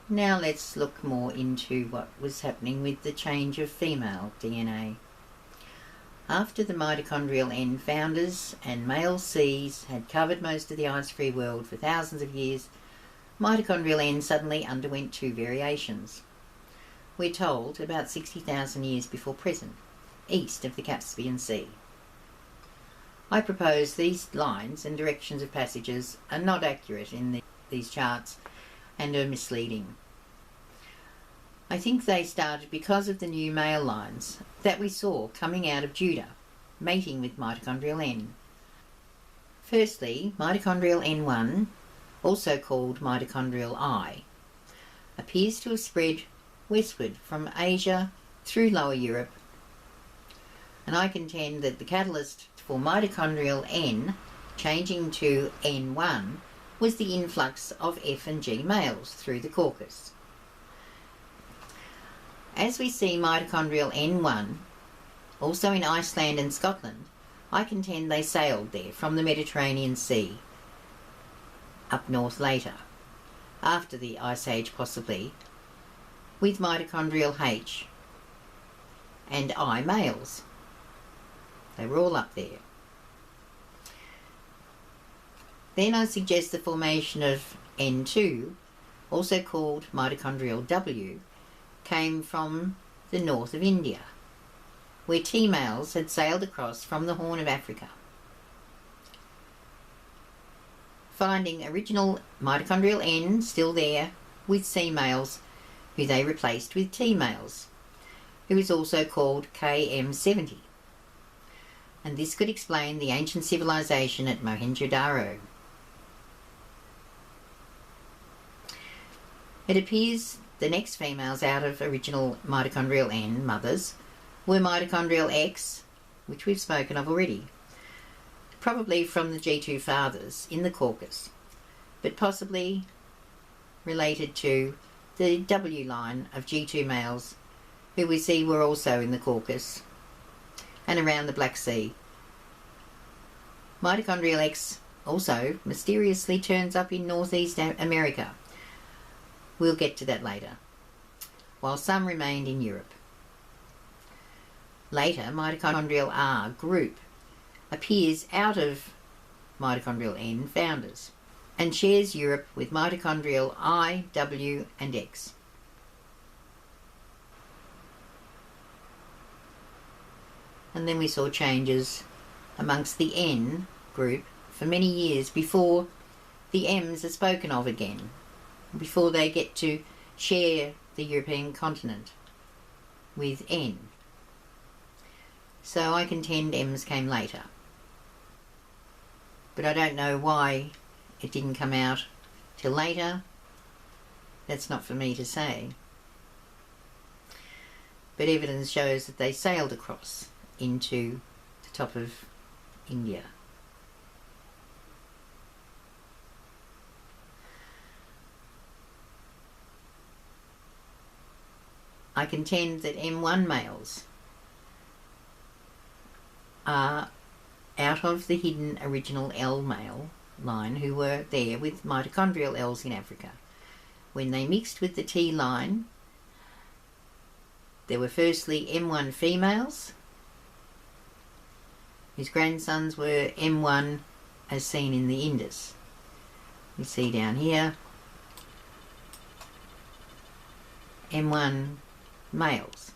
Now let's look more into what was happening with the change of female DNA. After the mitochondrial N founders and male Cs had covered most of the ice-free world for thousands of years, mitochondrial N suddenly underwent two variations. We're told about 60,000 years before present, east of the Caspian Sea. I propose these lines and directions of passages are not accurate in these charts and are misleading. I think they started because of the new male lines that we saw coming out of Judah, mating with mitochondrial N. Firstly, mitochondrial N1, also called mitochondrial I, appears to have spread westward from Asia through Lower Europe, and I contend that the catalyst for mitochondrial N changing to N1 was the influx of F and G males through the Caucasus. As we see mitochondrial N1 also in Iceland and Scotland, I contend they sailed there from the Mediterranean Sea up north later, after the Ice Age possibly, with mitochondrial H and I males. They were all up there. Then I suggest the formation of N2, also called mitochondrial W, came from the north of India, where T males had sailed across from the Horn of Africa, finding original mitochondrial N still there with C males, who they replaced with T males, who is also called KM70. And this could explain the ancient civilization at Mohenjo-Daro. It appears the next females out of original mitochondrial N mothers were mitochondrial X, which we've spoken of already, probably from the G2 fathers in the Caucasus, but possibly related to the W line of G2 males, who we see were also in the Caucasus and around the Black Sea. Mitochondrial X also mysteriously turns up in Northeast America. We'll get to that later, while some remained in Europe. Later, mitochondrial R group appears out of mitochondrial N founders and shares Europe with mitochondrial I, W and X. And then we saw changes amongst the N group for many years before the M's are spoken of again, before they get to share the European continent with N. So I contend M's came later. But I don't know why it didn't come out till later. That's not for me to say. But evidence shows that they sailed across into the top of India. I contend that M1 males are out of the hidden original L male line who were there with mitochondrial L's in Africa. When they mixed with the T line, there were firstly M1 females, whose grandsons were M1 as seen in the Indus. You see down here, M1 males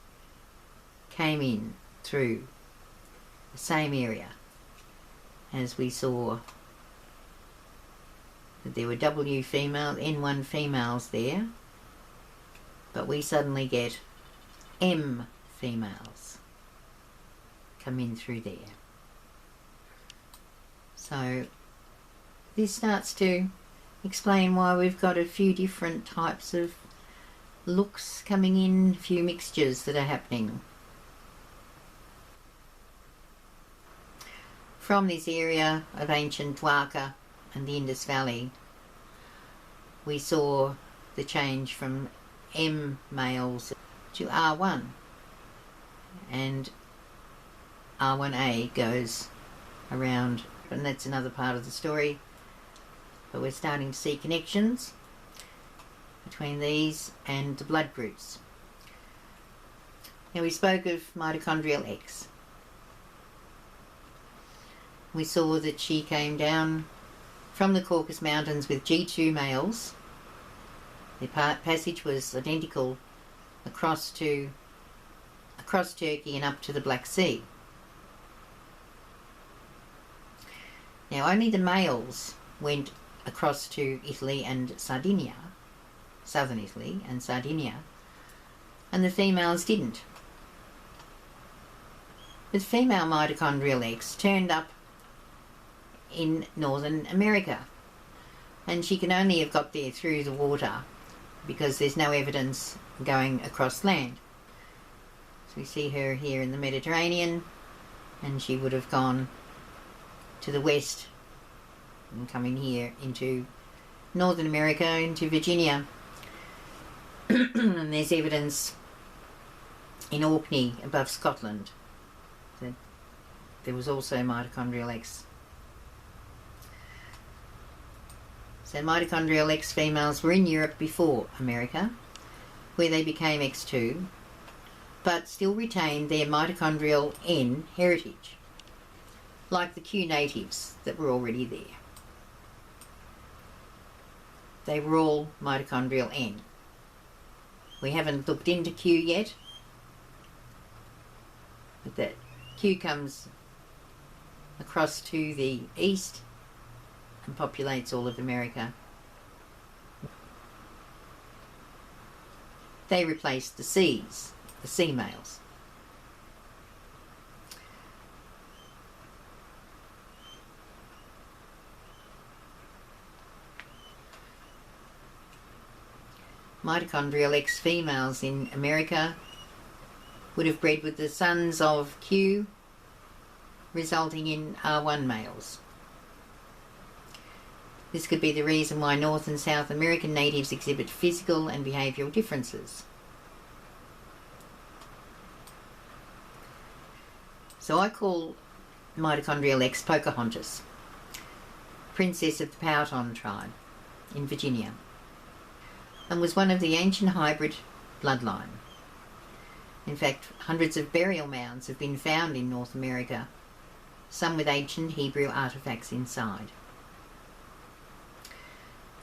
came in through the same area as we saw that there were W female, N1 females there, but we suddenly get M females come in through there. So this starts to explain why we've got a few different types of looks coming in, a few mixtures that are happening. From this area of ancient Dwarka and the Indus Valley, we saw the change from M males to R1, and R1A goes around, and that's another part of the story, but we're starting to see connections between these and the blood groups. Now we spoke of mitochondrial X. We saw that she came down from the Caucasus Mountains with G2 males. Their passage was identical across Turkey and up to the Black Sea. Now only the males went across to Italy and Sardinia, southern Italy and Sardinia, and the females didn't. The female mitochondrial X turned up in Northern America, and she can only have got there through the water because there's no evidence going across land. So we see her here in the Mediterranean, and she would have gone to the west and coming here into Northern America, into Virginia. And there's evidence in Orkney above Scotland that there was also mitochondrial X. So mitochondrial X females were in Europe before America, where they became X2, but still retained their mitochondrial N heritage, like the Q natives that were already there. They were all mitochondrial N. We haven't looked into Q yet, but that Q comes across to the east and populates all of America. They replaced the Cs, the C males. Mitochondrial X females in America would have bred with the sons of Q, resulting in R1 males. This could be the reason why North and South American natives exhibit physical and behavioural differences. So I call mitochondrial X Pocahontas, princess of the Powhatan tribe in Virginia, and was one of the ancient hybrid bloodline. In fact, hundreds of burial mounds have been found in North America, some with ancient Hebrew artefacts inside.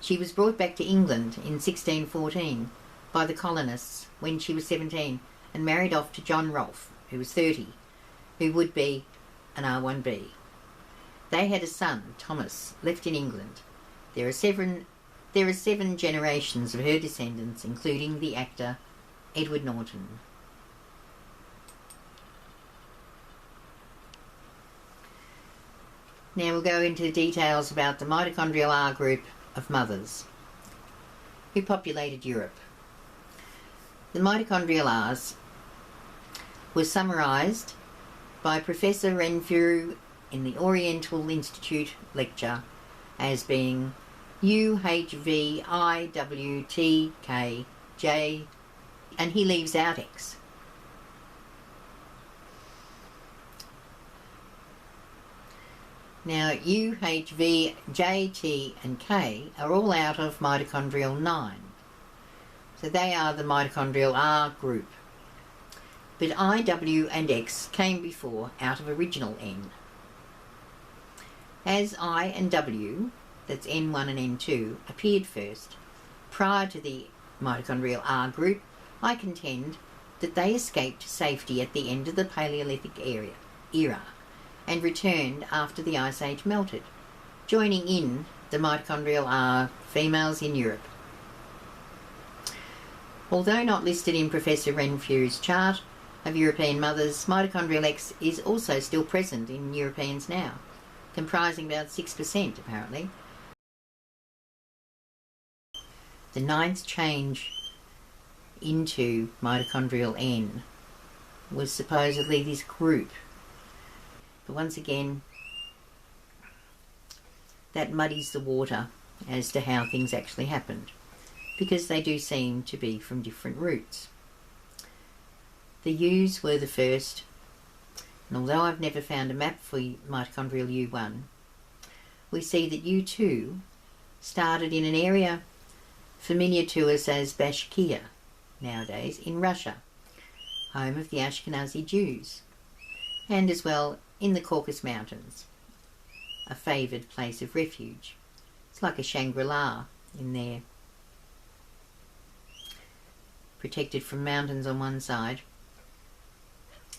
She was brought back to England in 1614 by the colonists when she was 17 and married off to John Rolfe, who was 30, who would be an R1b. They had a son, Thomas, left in England. There are seven generations of her descendants, including the actor Edward Norton. Now we'll go into details about the mitochondrial R group of mothers who populated Europe. The mitochondrial Rs were summarised by Professor Renfrew in the Oriental Institute lecture as being UHVIWTKJ, and he leaves out X. Now U, H, V, J, T and K are all out of mitochondrial 9. So they are the mitochondrial R group. But I, W and X came before out of original N. As I and W, that's N1 and N2, appeared first, prior to the mitochondrial R group, I contend that they escaped to safety at the end of the Paleolithic era and returned after the Ice Age melted, joining in the mitochondrial R females in Europe. Although not listed in Professor Renfrew's chart of European mothers, mitochondrial X is also still present in Europeans now, comprising about 6% apparently. The ninth change into mitochondrial N was supposedly this group. But once again, that muddies the water as to how things actually happened, because they do seem to be from different roots. The U's were the first, and although I've never found a map for mitochondrial U1, we see that U2 started in an area familiar to us as Bashkia nowadays, in Russia, home of the Ashkenazi Jews, and as well in the Caucasus Mountains, a favoured place of refuge. It's like a Shangri-La in there, protected from mountains on one side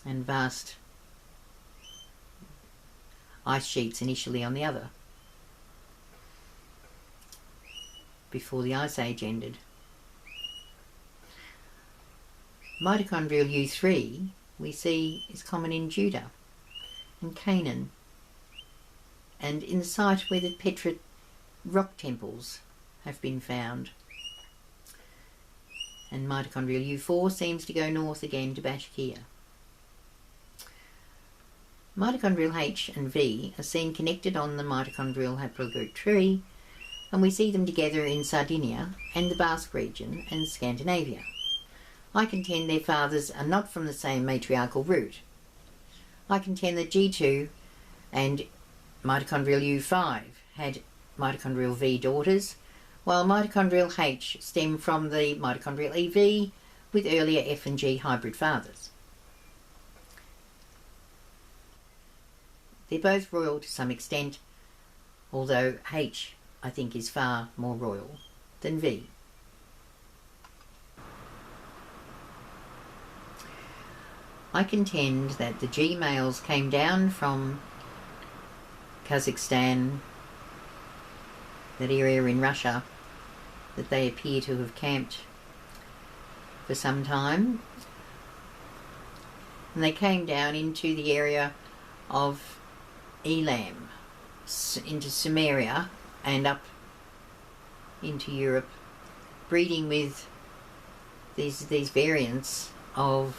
and vast ice sheets initially on the other, before the Ice Age ended. Mitochondrial U3 we see is common in Judah and Canaan, and in the site where the Petra rock temples have been found. And mitochondrial U4 seems to go north again to Bashkia. Mitochondrial H and V are seen connected on the mitochondrial haplogroup tree, and we see them together in Sardinia and the Basque region and Scandinavia. I contend their fathers are not from the same matriarchal root. I contend that G2 and mitochondrial U5 had mitochondrial V daughters, while mitochondrial H stem from the mitochondrial EV with earlier F and G hybrid fathers. They're both royal to some extent, although H, I think, is far more royal than V. I contend that the G males came down from Kazakhstan, that area in Russia, that they appear to have camped for some time, and they came down into the area of Elam, into Sumeria and up into Europe, breeding with these variants of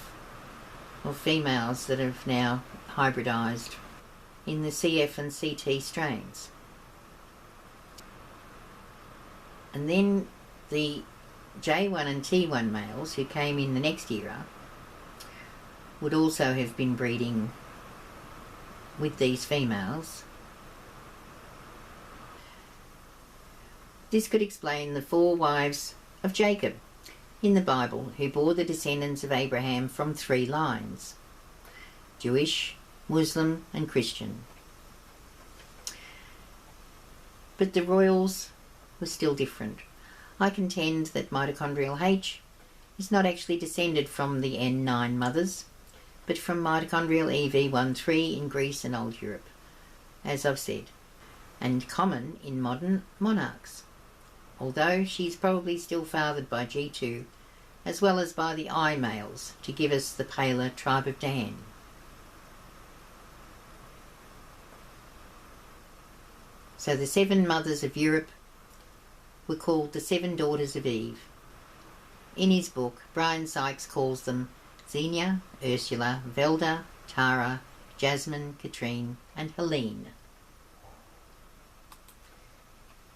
females that have now hybridized in the CF and CT strains. And then the J1 and T1 males who came in the next era would also have been breeding with these females. This could explain the 4 wives of Jacob in the Bible who bore the descendants of Abraham from 3 lines: Jewish, Muslim and Christian. But the royals were still different. I contend that mitochondrial H is not actually descended from the N9 mothers, but from mitochondrial EV13 in Greece and Old Europe, as I've said, and common in modern monarchs, although she's probably still fathered by G2 as well as by the I males to give us the paler tribe of Dan. So the 7 mothers of Europe were called the 7 daughters of Eve. In his book, Brian Sykes calls them Xenia, Ursula, Velda, Tara, Jasmine, Katrine and Helene.